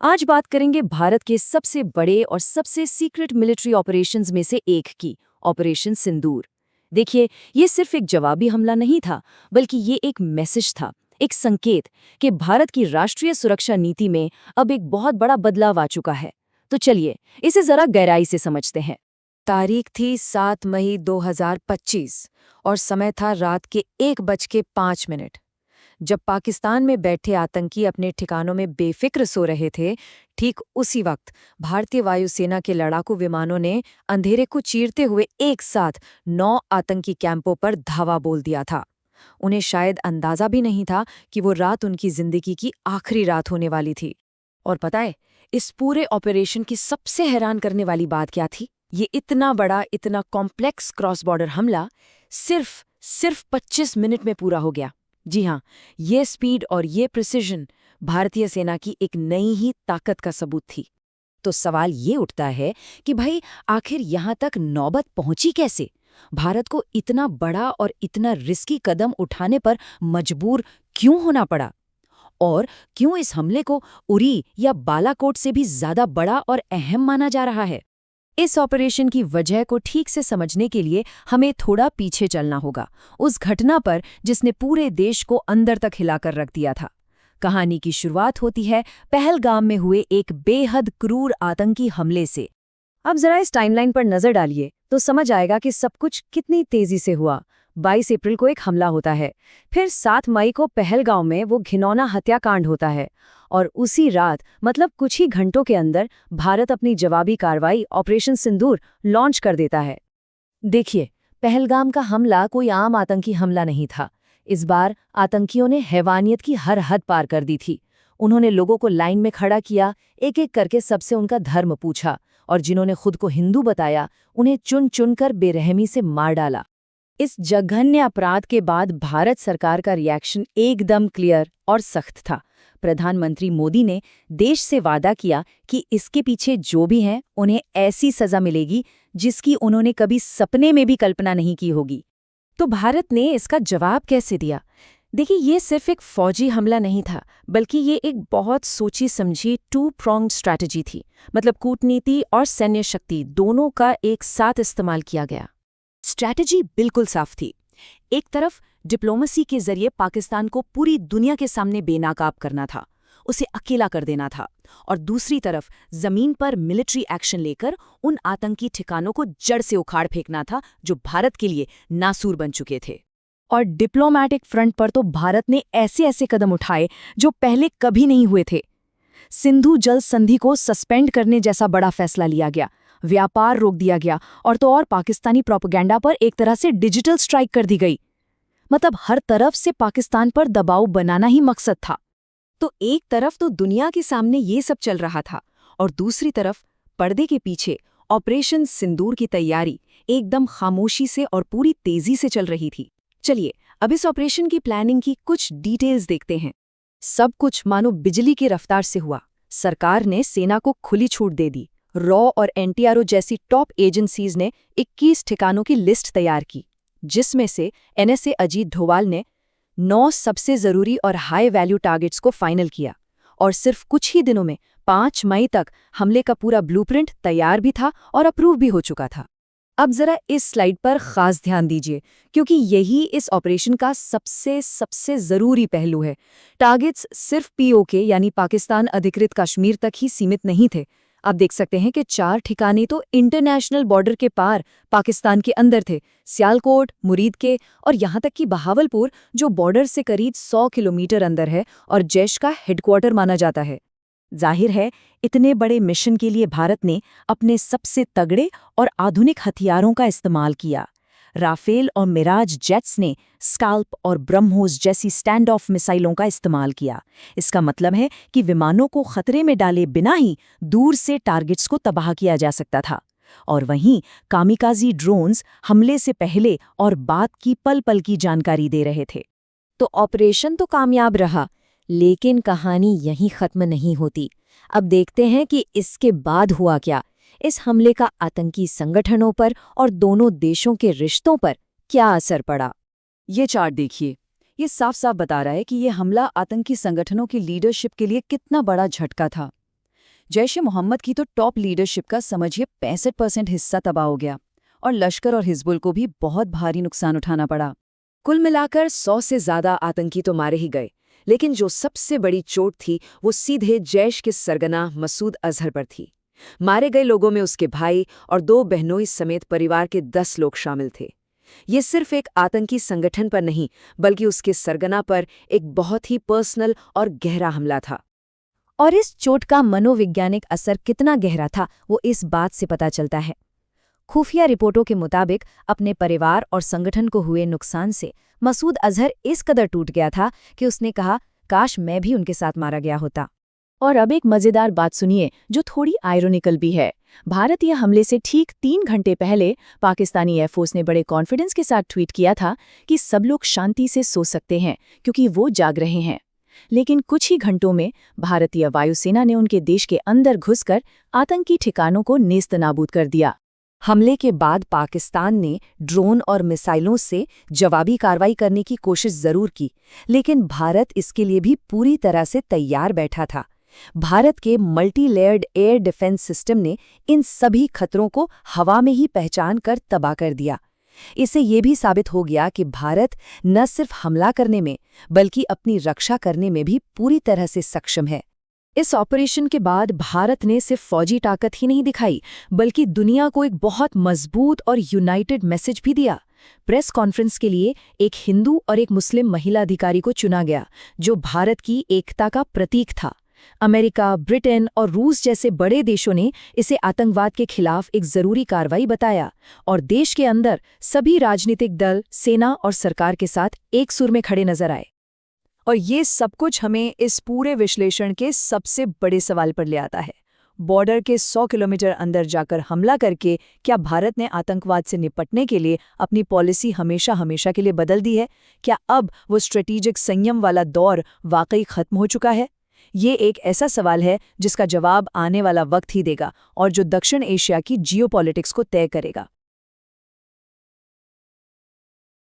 आज बात करेंगे भारत के सबसे बड़े और सबसे सीक्रेट मिलिट्री ऑपरेशंस में से एक की, ऑपरेशन सिंदूर। देखिए, ये सिर्फ एक जवाबी हमला नहीं था, बल्कि ये एक मैसेज था, एक संकेत कि भारत की राष्ट्रीय सुरक्षा नीति में अब एक बहुत बड़ा बदलाव आ चुका है। तो चलिए, इसे जरा गहराई से समझते हैं। तारीख थी 7 मई 2025 और समय था रात के 1:05। जब पाकिस्तान में बैठे आतंकी अपने ठिकानों में बेफिक्र सो रहे थे, ठीक उसी वक्त भारतीय वायुसेना के लड़ाकू विमानों ने अंधेरे को चीरते हुए एक साथ 9 आतंकी कैंपों पर धावा बोल दिया था। उन्हें शायद अंदाजा भी नहीं था कि वो रात उनकी जिंदगी की आखिरी रात होने वाली थी। और पता है, इस पूरे ऑपरेशन की सबसे हैरान करने वाली बात क्या थी? ये इतना बड़ा, इतना कॉम्प्लेक्स क्रॉस बॉर्डर हमला सिर्फ 25 मिनट में पूरा हो गया। जी हाँ, ये स्पीड और ये प्रिसिजन भारतीय सेना की एक नई ही ताकत का सबूत थी। तो सवाल ये उठता है कि भाई, आखिर यहाँ तक नौबत पहुंची कैसे? भारत को इतना बड़ा और इतना रिस्की कदम उठाने पर मजबूर क्यों होना पड़ा? और क्यों इस हमले को उरी या बालाकोट से भी ज्यादा बड़ा और अहम माना जा रहा है? इस ऑपरेशन की वजह को ठीक से समझने के लिए हमें थोड़ा पीछे चलना होगा, उस घटना पर जिसने पूरे देश को अंदर तक हिलाकर रख दिया था। कहानी की शुरुआत होती है पहलगाम में हुए एक बेहद क्रूर आतंकी हमले से। अब जरा इस टाइमलाइन पर नजर डालिए तो समझ आएगा कि सब कुछ कितनी तेजी से हुआ। 22 अप्रैल को एक हमला होता है, फिर 7 मई को पहलगाम में वो घिनौना हत्याकांड होता है, और उसी रात मतलब कुछ ही घंटों के अंदर भारत अपनी जवाबी कार्रवाई ऑपरेशन सिंदूर लॉन्च कर देता है। देखिए, पहलगाम का हमला कोई आम आतंकी हमला नहीं था। इस बार आतंकियों ने हैवानियत की हर हद पार कर दी थी। उन्होंने लोगों को लाइन में खड़ा किया, एक एक करके सबसे उनका धर्म पूछा, और जिन्होंने खुद को हिंदू बताया उन्हें चुन चुनकर बेरहमी से मार डाला। इस जघन्य अपराध के बाद भारत सरकार का रिएक्शन एकदम क्लियर और सख्त था। प्रधानमंत्री मोदी ने देश से वादा किया कि इसके पीछे जो भी हैं उन्हें ऐसी सजा मिलेगी जिसकी उन्होंने कभी सपने में भी कल्पना नहीं की होगी। तो भारत ने इसका जवाब कैसे दिया? देखिए, ये सिर्फ एक फौजी हमला नहीं था, बल्कि ये एक बहुत सोची समझी टू प्रोंग्ड स्ट्रैटेजी थी। मतलब कूटनीति और सैन्य शक्ति दोनों का एक साथ इस्तेमाल किया गया। स्ट्रैटेजी बिल्कुल साफ थी। एक तरफ डिप्लोमेसी के जरिए पाकिस्तान को पूरी दुनिया के सामने बेनकाब करना था, उसे अकेला कर देना था, और दूसरी तरफ जमीन पर मिलिट्री एक्शन लेकर उन आतंकी ठिकानों को जड़ से उखाड़ फेंकना था जो भारत के लिए नासूर बन चुके थे। और डिप्लोमैटिक फ्रंट पर तो भारत ने ऐसे ऐसे कदम उठाए जो पहले कभी नहीं हुए थे। सिंधु जल संधि को सस्पेंड करने जैसा बड़ा फैसला लिया गया, व्यापार रोक दिया गया, और तो और पाकिस्तानी प्रोपेगेंडा पर एक तरह से डिजिटल स्ट्राइक कर दी गई। मतलब हर तरफ से पाकिस्तान पर दबाव बनाना ही मकसद था। तो एक तरफ तो दुनिया के सामने ये सब चल रहा था, और दूसरी तरफ पर्दे के पीछे ऑपरेशन सिंदूर की तैयारी एकदम खामोशी से और पूरी तेजी से चल रही थी। चलिए, अब इस ऑपरेशन की प्लानिंग की कुछ डिटेल्स देखते हैं। सब कुछ मानो बिजली की रफ्तार से हुआ। सरकार ने सेना को खुली छूट दे दी। रॉ और एनटीआरओ जैसी टॉप एजेंसीज ने 21 ठिकानों की लिस्ट तैयार की, जिसमें से एनएसए अजीत डोभाल ने 9 सबसे जरूरी और हाई वैल्यू टारगेट्स को फाइनल किया। और सिर्फ कुछ ही दिनों में 5 मई तक हमले का पूरा ब्लूप्रिंट तैयार भी था और अप्रूव भी हो चुका था। अब जरा इस स्लाइड पर खास ध्यान दीजिए, क्योंकि यही इस ऑपरेशन का सबसे जरूरी पहलू है। टारगेट्स सिर्फ पीओके यानी पाकिस्तान अधिकृत कश्मीर तक ही सीमित नहीं थे। आप देख सकते हैं कि 4 ठिकाने तो इंटरनेशनल बॉर्डर के पार पाकिस्तान के अंदर थे, सियालकोट, मुरीद के, और यहाँ तक कि बहावलपुर, जो बॉर्डर से करीब 100 किलोमीटर अंदर है और जैश का हेडक्वार्टर माना जाता है। जाहिर है, इतने बड़े मिशन के लिए भारत ने अपने सबसे तगड़े और आधुनिक हथियारों का इस्तेमाल किया। राफेल और मिराज जेट्स ने स्काल्प और ब्रह्मोस जैसी स्टैंड ऑफ मिसाइलों का इस्तेमाल किया। इसका मतलब है कि विमानों को खतरे में डाले बिना ही दूर से टारगेट्स को तबाह किया जा सकता था। और वहीं कामिकाजी ड्रोन्स हमले से पहले और बाद की पल पल की जानकारी दे रहे थे। तो ऑपरेशन तो कामयाब रहा, लेकिन कहानी यहीं खत्म नहीं होती। अब देखते हैं कि इसके बाद हुआ क्या। इस हमले का आतंकी संगठनों पर और दोनों देशों के रिश्तों पर क्या असर पड़ा। ये चार्ट देखिए, ये साफ साफ बता रहा है कि ये हमला आतंकी संगठनों की लीडरशिप के लिए कितना बड़ा झटका था। जैश ए मोहम्मद की तो टॉप लीडरशिप का समझिए 65% हिस्सा तबाह हो गया और लश्कर और हिजबुल को भी बहुत भारी नुकसान उठाना पड़ा। कुल मिलाकर 100 से ज्यादा आतंकी तो मारे ही गए, लेकिन जो सबसे बड़ी चोट थी वो सीधे जैश के सरगना मसूद अजहर पर थी। मारे गए लोगों में उसके भाई और 2 बहनोई समेत परिवार के 10 लोग शामिल थे। ये सिर्फ एक आतंकी संगठन पर नहीं, बल्कि उसके सरगना पर एक बहुत ही पर्सनल और गहरा हमला था। और इस चोट का मनोवैज्ञानिक असर कितना गहरा था वो इस बात से पता चलता है। खुफिया रिपोर्टों के मुताबिक अपने परिवार और संगठन को हुए नुकसान से मसूद अजहर इस कदर टूट गया था कि उसने कहा, काश मैं भी उनके साथ मारा गया होता। और अब एक मजेदार बात सुनिए जो थोड़ी आयरोनिकल भी है। भारतीय हमले से ठीक 3 घंटे पहले पाकिस्तानी एयरफोर्स ने बड़े कॉन्फिडेंस के साथ ट्वीट किया था कि सब लोग शांति से सो सकते हैं क्योंकि वो जाग रहे हैं। लेकिन कुछ ही घंटों में भारतीय वायुसेना ने उनके देश के अंदर घुसकर आतंकी ठिकानों को नेस्तनाबूद कर दिया। हमले के बाद पाकिस्तान ने ड्रोन और मिसाइलों से जवाबी कार्रवाई करने की कोशिश जरूर की, लेकिन भारत इसके लिए भी पूरी तरह से तैयार बैठा था। भारत के multi layered air defence system ने इन सभी खतरों को हवा में ही पहचान कर तबाह कर दिया। इससे ये भी साबित हो गया कि भारत न सिर्फ हमला करने में, बल्कि अपनी रक्षा करने में भी पूरी तरह से सक्षम है। इस ऑपरेशन के बाद भारत ने सिर्फ फौजी ताकत ही नहीं दिखाई, बल्कि दुनिया को एक बहुत मजबूत और यूनाइटेड मैसेज भी दिया। प्रेस कॉन्फ्रेंस के लिए एक हिंदू और एक मुस्लिम महिला अधिकारी को चुना गया, जो भारत की एकता का प्रतीक था। अमेरिका, ब्रिटेन और रूस जैसे बड़े देशों ने इसे आतंकवाद के खिलाफ एक जरूरी कार्रवाई बताया और देश के अंदर सभी राजनीतिक दल, सेना और सरकार के साथ एक सुर में खड़े नजर आए। और ये सब कुछ हमें इस पूरे विश्लेषण के सबसे बड़े सवाल पर ले आता है। बॉर्डर के 100 किलोमीटर अंदर जाकर हमला करके क्या भारत ने आतंकवाद से निपटने के लिए अपनी पॉलिसी हमेशा हमेशा के लिए बदल दी है? क्या अब वो स्ट्रेटेजिक संयम वाला दौर वाकई खत्म हो चुका है? ये एक ऐसा सवाल है जिसका जवाब आने वाला वक्त ही देगा और जो दक्षिण एशिया की जियोपॉलिटिक्स को तय करेगा।